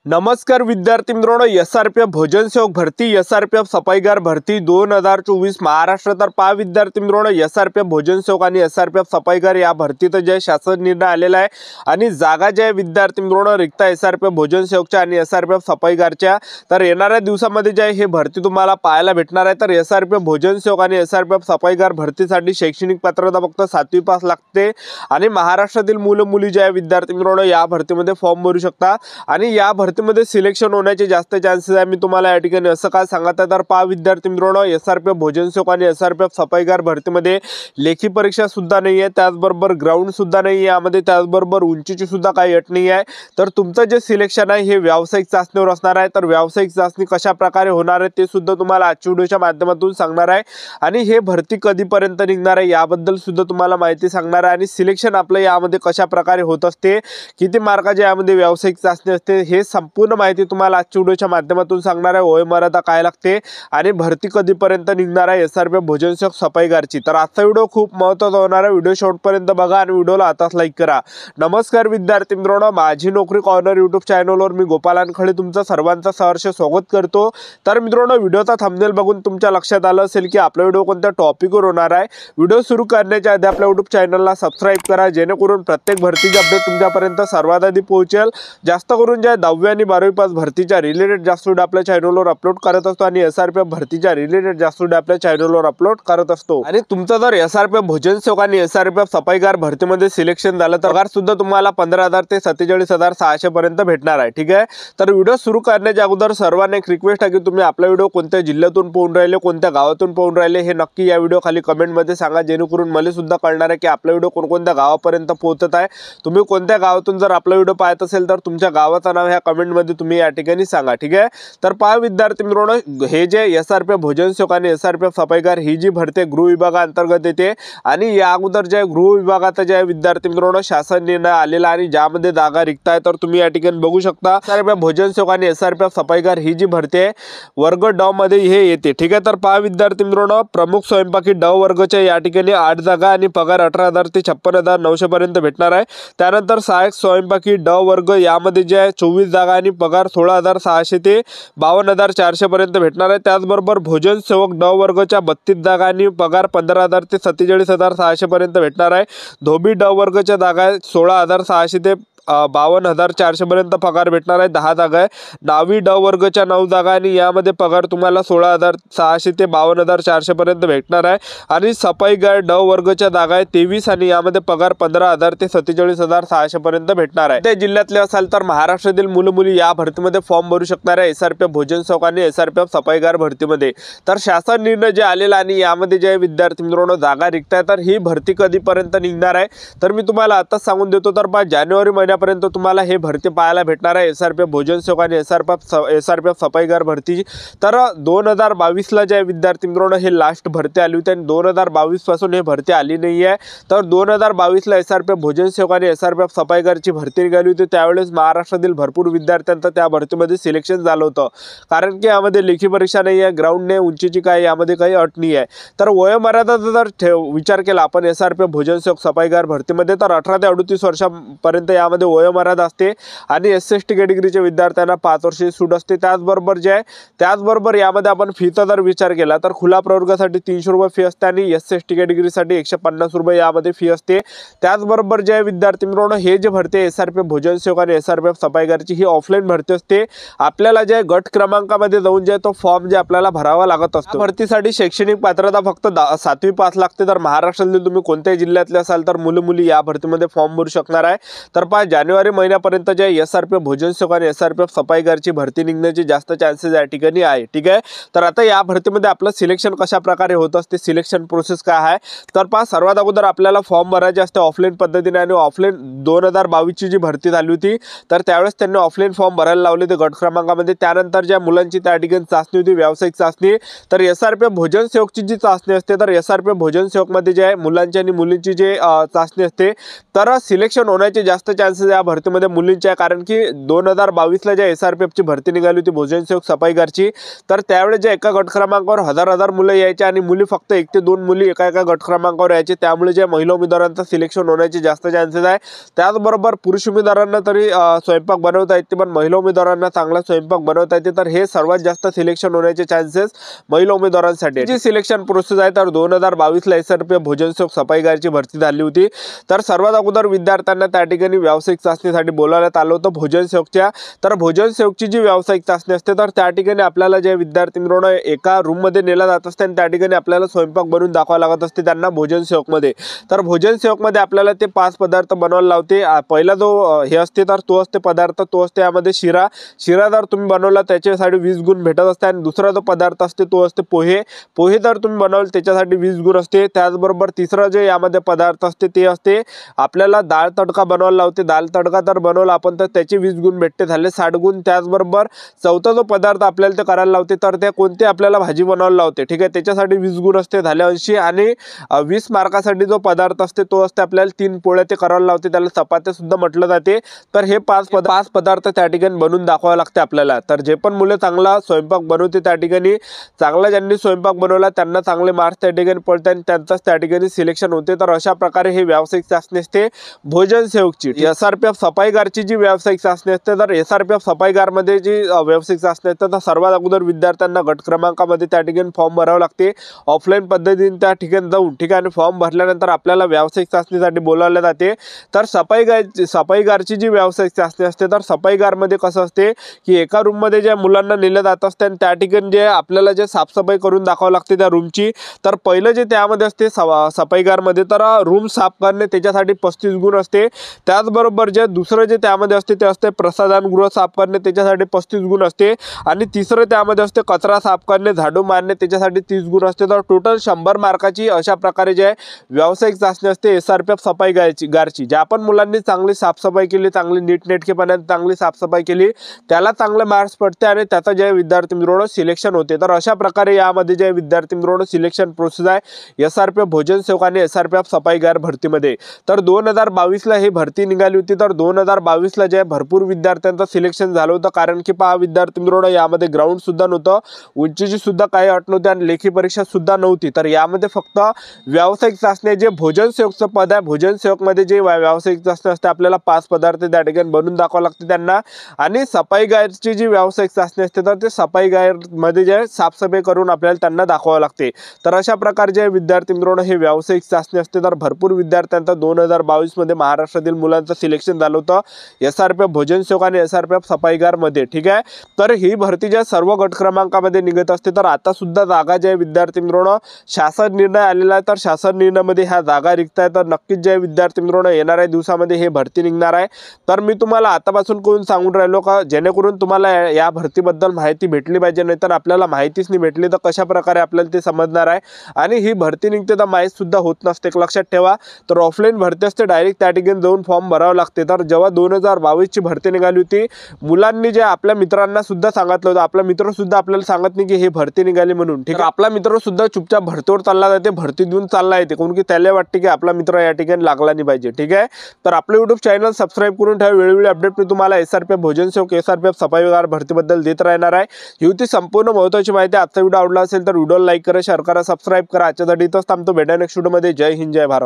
नमस्कार विद्यार्थी मित्रांनो, एसआरपीएफ भोजन सेवक भरती, एसआरपीएफ सफाईगार भरती 2024 महाराष्ट्र। तर पहा विद्यार्थी मित्रांनो, एसआरपीएफ भोजन सेवक आणि एसआरपीएफ सफाईगार या भरतीत जे शासन निर्णय आलेला आहे आणि जागा जे विद्यार्थी मित्रांनो रिक्त एसआरपीएफ भोजन सेवकच्या आणि एसआरपीएफ सफाईगारच्या, तर येणाऱ्या दिवसामध्ये जे हे भरती तुम्हाला पाहायला भेटणार आहे। तर एसआरपीएफ भोजन सेवक आणि एसआरपीएफ सफाईगार भरतीसाठी शैक्षणिक पात्रता फक्त 7वी पास लागते आणि महाराष्ट्रातील मुलं मुली जे विद्यार्थी मित्रांनो या भरतीमध्ये फॉर्म भरू शकता आणि या मध्ये सिलेक्शन होण्याचे जास्त चान्सेस आहे। मी तुम्हाला या ठिकाणी असं काय सांगत आहे, तर पहा विद्यार्थी मित्रांनो, एसआरपीएफ भोजन सेवक आणि एसआरपीएफ सफाईगार भरतीमध्ये लेखी परीक्षा सुद्धा नाही आहे, त्याचबरोबर ग्राउंड सुद्धा नाही आहे यामध्ये, त्याचबरोबर उंचीची सुद्धा काही अट नाही आहे। तर तुमचं जे सिलेक्शन आहे हे व्यावसायिक चाचणीवर असणार आहे। तर व्यावसायिक चाचणी कशा प्रकारे होणार आहे ते सुद्धा तुम्हाला आजच्या व्हिडिओच्या माध्यमातून सांगणार आहे आणि हे भरती कधीपर्यंत निघणार आहे याबद्दल सुद्धा तुम्हाला माहिती सांगणार आहे आणि सिलेक्शन आपलं यामध्ये कशा प्रकारे होत असते, किती मार्काचे यामध्ये व्यावसायिक चाचणी असते, हे संपूर्ण माहिती तुम्हाला आजच्या व्हिडिओच्या माध्यमातून सांगणार आहे। वयोमर्यादा काय लागते आणि भरती कधीपर्यंत निघणार आहे एसआरपीएफ भोजन सेवक सफाईगारची। तर आजचा व्हिडिओ खूप महत्त्वाचा होणार आहे, व्हिडिओ शेवटपर्यंत बघा आणि व्हिडिओला आताच लाईक करा। नमस्कार विद्यार्थी मित्रांनो, माझी नोकरी कॉर्नर यूट्यूब चॅनलवर मी गोपाल अनखळे तुमचं सर्वांचं सहर्ष स्वागत करतो। तर मित्रांनो, व्हिडिओचा थंबनेल बघून तुमच्या लक्षात आलं असेल की आपला व्हिडिओ कोणत्या टॉपिकवर होणार आहे। व्हिडिओ सुरू करण्याच्या आधी आपल्या यूट्यूब चॅनलला सबस्क्राइब करा, जेणेकरून प्रत्येक भरतीचे अपडेट तुमच्यापर्यंत सर्वात आधी पोहोचेल। जास्त करून ज्या 10वी आणि 12वी पास भरतीच्या रिलेटेड जास्त व्हिडिओ आपल्या चॅनलवर अपलोड करत असतो आणि एसआरपीएफ भरतीच्या रिलेटेड जास्त व्हिडिओ आपल्या चॅनलवर अपलोड करत असतो। आणि तुमचं जर एसआरपीएफ भोजन सेवक आणि एसआरपीएफ सफाईगार भरतीमध्ये सिलेक्शन झालं तर पगार सुद्धा तुम्हाला 15,000 ते 47,600 पर्यंत भेटणार आहे। ठीक आहे, तर व्हिडिओ सुरू करण्याच्या अगोदर सर्वांना एक रिक्वेस्ट आहे की तुम्ही आपला व्हिडिओ कोणत्या जिल्ह्यातून पाहून राहिले, कोणत्या गावातून पाहून राहिले हे नक्की या व्हिडिओ खाली कमेंटमध्ये सांगा, जेणेकरून मला सुद्धा कळणार आहे की आपला व्हिडिओ कोणकोणत्या गावापर्यंत पोहोचत आहे। तुम्ही कोणत्या गावातून जर आपला व्हिडिओ पाहत असेल तर तुमच्या गावाचं नाव ह्या कमेंटमध्ये तुम्ही या ठिकाणी सांगा। ठीक आहे, तर पहा विद्यार्थी मित्रांनो, हे जे एसआरपीएफ भोजन सेवक आणि एसआरपीएफ सफाईगार ही जी भरती गृह विभागाअंतर्गत येते आणि या अगोदर जे गृह विभागाचा जे विद्यार्थी मित्रांनो शासन निर्णय आलेला आणि ज्यामध्ये जागा रिक्त आहे, तर तुम्ही या ठिकाणी बघू शकता एसआरपीएफ भोजन सेवक आणि एसआरपीएफ सफाईगार ही जी भरती आहे वर्ग ड मध्ये हे येते। ठीक आहे, तर पहा विद्यार्थी मित्रांनो, प्रमुख स्वयंपाकी ड वर्गाच्या या ठिकाणी 8 जागा आणि पगार 18,000 ते 56,900 पर्यंत भेटणार आहे। त्यानंतर सहाय्यक स्वयंपाकी ड वर्ग यामध्ये जे आहे 24 जागा आणि पगार 16,600 ते 52,400 पर्यंत भेटणार आहे। त्याचबरोबर भोजन सेवक ड वर्गाच्या 32 जागा आणि पगार 15,000 ते 47,600 पर्यंत भेटणार आहे। धोबी ड वर्गाच्या जागा 16,600 ते 52,400 पर्यंत पगार भेटणार आहे, 10 जागा आहे। नावी ड वर्गाच्या 9 जागा आणि यामध्ये पगार तुम्हाला 16,600 ते 52,400 पर्यंत भेटणार आहे आणि सफाईगार ड वर्गाच्या जागा आहे 23 आणि यामध्ये पगार 15,000 ते 47,600 पर्यंत भेटणार आहे। त्या जिल्ह्यातले असाल तर महाराष्ट्रातील मुलं मुली या भरतीमध्ये फॉर्म भरू शकणार आहे एसआरपीएफ भोजन सेवक आणि एसआरपीएफ सफाईगार भरतीमध्ये। तर शासन निर्णय जे आलेला आणि यामध्ये जे विद्यार्थी मित्रांनो जागा रिक्त आहे, तर ही भरती कधीपर्यंत निघणार आहे तर मी तुम्हाला आताच सांगून देतो। तर जानेवारी पर्यंत तुम्हाला हे भरती पाहायला भेटणार आहे एसआरपीएफ भोजन सेवक आणि एसआरपीएफ सफाईगार भरती। तर 2022 ला जे विद्यार्थी मित्रांनो हे लास्ट भरती आली होती आणि 2022 पासून हे भरती आली नाही आहे। तर 2022 ला एसआरपीएफ भोजन सेवक आणि एसआरपीएफ सफाईगारची भरती निघाली होती, त्यावेळेस महाराष्ट्रातील भरपूर विद्यार्थ्यांचं त्या भरतीमध्ये सिलेक्शन झालं होतं, कारण की यामध्ये लेखी परीक्षा नाही आहे, ग्राउंड नाही, उंचीची काय यामध्ये काही अट नाही आहे। तर वयोमर्यादा जर विचार केला आपण एसआरपीएफ भोजन सेवक सफाईगार भरतीमध्ये, तर 18 ते 38 वर्षांपर्यंत यामध्ये वयोमर्यादा असते आणि एससी कॅटेगरीच्या विद्यार्थ्यांना 5 वर्षाची सूट असते। त्याचबरोबर यामध्ये आपण फीचा जर विचार केला तर खुला प्रवर्गासाठी 300 रुपये फी असते आणि एससी कॅटेगरीसाठी 150 रुपये यामध्ये फी असते। त्याचबरोबर जे विद्यार्थी मित्रांनो हे जे भरती एसआरपीएफ भोजन सेवक आणि एसआरपीएफ सफाईगारची ही ऑफलाईन भरती असते। आपल्याला जे गट क्रमांकामध्ये जाऊन जे तो फॉर्म जे आपल्याला भरावा लागत असतो। भरतीसाठी शैक्षणिक पात्रता फक्त 7वी पास लागते। तर महाराष्ट्रातील तुम्ही कोणत्याही जिल्ह्यातले असाल तर मुलं मुली या भरतीमध्ये फॉर्म भरू शकणार आहे। तर जानेवारी महिन्यापर्यंत जे एसआरपीएफ भोजन सेवक आणि एसआरपीएफ सफाईगारची भरती निघण्याचे जास्त चान्सेस या ठिकाणी आहे। ठीक आहे, तर आता या भरतीमध्ये आपलं सिलेक्शन कशा प्रकारे होत असते, सिलेक्शन प्रोसेस काय आहे, तर पहा सर्वात अगोदर आपल्याला फॉर्म भरायचे असते ऑफलाईन पद्धतीने आणि ऑफलाईन 2022 ची जी भरती झाली होती तर त्यावेळेस त्यांनी ऑफलाईन फॉर्म भरायला लावले ते गट क्रमांकामध्ये। त्यानंतर ज्या मुलांची त्या ठिकाणी चाचणी होती व्यावसायिक चाचणी, तर एसआरपीएफ भोजन सेवकची जी चाचणी असते तर एसआरपीएफ भोजन सेवकमध्ये जे आहे मुलांची आणि मुलींची जे चाचणी असते, तर सिलेक्शन होण्याचे जास्त चान्सेस चान्सेस या भरतीमध्ये मुलींचे आहे, कारण की 2022ला ज्या SRPFची भरती निघाली होती भोजन सेवक सफाईगारची, तर त्यावेळेस जे एका गट क्रमांकावर हजार मुलं यायचे आणि मुली फक्त 1 ते 2 मुली एका गट क्रमांकावर यायचे, त्यामुळे जे महिला उमेदवारांचं सिलेक्शन होण्याचे जास्त चान्सेस आहे। त्याचबरोबर पुरुष उमेदवारांना तरी स्वयंपाक बनवता येते, पण महिला उमेदवारांना चांगला स्वयंपाक बनवता येते, तर हे सर्वात जास्त सिलेक्शन होण्याचे चान्सेस महिला उमेदवारांसाठी। जी सिलेक्शन प्रोसेस आहे तर 2022ला SRPF भोजन सेवक सफाईगारची भरती झाली होती। तर सर्वात अगोदर विद्यार्थ्यांना त्या ठिकाणी व्यावसायिक चाचणीसाठी बोलावण्यात आलं होतं भोजन सेवकच्या। तर भोजन सेवकची जी व्यावसायिक चाचणी असते तर त्या ठिकाणी आपल्याला जे विद्यार्थी मिळवणं एका रूममध्ये नेला जात असते आणि त्या ठिकाणी आपल्याला स्वयंपाक बनवून दाखवावा लागत असते त्यांना भोजन सेवकमध्ये। तर भोजन सेवकमध्ये आपल्याला ते 5 पदार्थ बनवायला लावते। पहिला जो हे असते तर तो असते पदार्थ, तो असते यामध्ये शिरा जर तुम्ही बनवला त्याच्यासाठी 20 गुण भेटत असते। आणि दुसरा जो पदार्थ असते तो असते पोहे जर तुम्ही बनवले त्याच्यासाठी 20 गुण असते। त्याचबरोबर तिसरा जे यामध्ये पदार्थ असते ते असते आपल्याला डाळ तडका बनवायला लावते। डाळ तडका जर बनवला आपण तर त्याचे 20 गुण भेटते, झाले 60 गुण। त्याचबरोबर चौथा जो पदार्थ आपल्याला ते करायला लावते तर ते कोणते आपल्याला भाजी बनवायला लावते, ठीक आहे, त्याच्यासाठी 20 गुण असते, झाले 80। आणि 20 मार्कासाठी जो पदार्थ असते तो असते आपल्याला 3 पोळ्या ते करायला लावते, त्याला चपात्या सुद्धा म्हटलं जाते। तर हे 5 पदार्थ त्या ठिकाणी बनवून दाखवावे लागते आपल्याला। तर जे पण मुलं चांगला स्वयंपाक बनवते त्या ठिकाणी चांगला ज्यांनी स्वयंपाक बनवला त्यांना चांगले मार्क्स त्या ठिकाणी पडतात आणि त्यांचाच त्या ठिकाणी सिलेक्शन होते। तर अशा प्रकारे हे व्यावसायिक चाचणी असते भोजन सेवकची। SRPF सफाईगारची जी व्यावसायिक चाचणी असते तर SRPF सफाईगारमध्ये जी व्यावसायिक चाचणी असते तर सर्वात अगोदर विद्यार्थ्यांना गट क्रमांकामध्ये त्या ठिकाणी फॉर्म भरावे लागते ऑफलाईन पद्धतीने त्या ठिकाणी जाऊन, ठीक आहे। आणि फॉर्म भरल्यानंतर आपल्याला व्यावसायिक चाचणीसाठी बोलावले जाते। तर सफाईगारची जी व्यावसायिक चाचणी असते तर सफाईगारमध्ये कसं असते की एका रूममध्ये ज्या मुलांना नेलं जात असते आणि त्या ठिकाणी जे आपल्याला जे साफसफाई करून दाखवावं लागते त्या रूमची, तर पहिलं जे त्यामध्ये असते सफाईगारमध्ये तर रूम साफ करणे त्याच्यासाठी 35 गुण असते। त्याचबरोबर जे दुसरं जे त्यामध्ये असते ते असते प्रसाधनगृह साफ करणे त्याच्यासाठी 35 गुण असते। आणि तिसरं त्यामध्ये असते कचरा साफ करणे झाडू मारणे त्याच्यासाठी 30 गुण असते। तर टोटल 100 मार्काची अशा प्रकारे जे व्यावसायिक चाचणी असते SRPF सफाईगारची। ज्या पण मुलांनी चांगली साफसफाई केली, चांगली नीटनेटकेपणाने चांगली साफसफाई केली त्याला चांगले मार्क्स पडते आणि त्याचा जे विद्यार्थी मिळवणं सिलेक्शन होते। तर अशा प्रकारे यामध्ये जे विद्यार्थी मिळवणं सिलेक्शन प्रोसेस आहे SRPF भोजन सेवक आणि SRPF सफाईगार भरतीमध्ये। तर 2022ला ही भरती निघाली होती। तर 2022ला जे भरपूर विद्यार्थ्यांचं सिलेक्शन झालं होतं, कारण की पहा विद्यार्थी मिळवणं यामध्ये ग्राउंड सुद्धा नव्हतं, उंचीची सुद्धा काही अट नव्हती आणि लेखी परीक्षा सुद्धा नव्हती। तर यामध्ये फक्त व्यावसायिक चाचणी जे भोजन सेवकचं पद आहे, भोजन सेवकमध्ये जे व्यावसायिक चाचणी असते आपल्याला 5 पदार्थ त्या ठिकाणी बनवून दाखवावं लागते त्यांना। आणि सफाईगारची जी व्यावसायिक चाचणी असते तर ते सफाईगारमध्ये जे साफसफाई करून आपल्याला त्यांना दाखवावं लागते। तर अशा प्रकारचे विद्यार्थी मिळवणं हे व्यावसायिक चाचणी असते। तर भरपूर विद्यार्थ्यांचं 2022मध्ये महाराष्ट्रातील मुलांचं सिलेक्शन झालं होतं SRPF भोजन सेवक आणि SRPF सफाईगारमध्ये, ठीक आहे। तर ही भरती ज्या सर्व गट क्रमांकामध्ये निघत असते। तर आता सुद्धा जागा जे विद्यार्थी मिळवणं शासन निर्णय आलेला आहे, तर शासन निर्णयामध्ये ह्या जागा रिक्त आहे। तर नक्कीच जे विद्यार्थी मिळवणं येणाऱ्या दिवसामध्ये हे भरती निघणार आहे। तर मी तुम्हाला आतापासून कोण सांगून राहिलो का जेणेकरून तुम्हाला या भरतीबद्दल माहिती भेटली पाहिजे, नाहीतर आपल्याला माहितीच नाही भेटली तर कशा प्रकारे आपल्याला ते समजणार आहे। आणि ही भरती निघते तर माहीत सुद्धा होत नसते, लक्षात ठेवा। तर ऑफलाईन भरती असते, डायरेक्ट त्या ठिकाणी जाऊन फॉर्म भरावं लागते। तर जेव्हा 2022ची भरती निघाली होती मुलांनी जे आपल्या मित्रांना सुद्धा सांगितलं होतं, आपला मित्र सुद्धा आपल्याला सांगत नाही की हे भरती निघाली म्हणून, ठीक आहे। आपला मित्र सुद्धा चुपचाप भरतीवर चालला जाते, भरती देऊन चालला येते, कोण की त्याला वाटते की आपला मित्र या ठिकाणी लागला नाही पाहिजे, ठीक आहे। तर आपलं YouTube चॅनल सबस्क्राईब करून ठेवा, वेळोवेळी अपडेट मी तुम्हाला SRPF भोजन सेवक SRPF सफाईगार भरतीबद्दल देत राहणार आहे। ही होती संपूर्ण महत्त्वाची माहिती। आजचा व्हिडिओ आवडला असेल तर व्हिडिओला लाईक करा, शेअर करा, सबस्क्राईब करा। आजच्यासाठी इथंच थांबतो, भेटा नेक्स्ट व्हिडिओमध्ये। जय हिंद, जय भारत।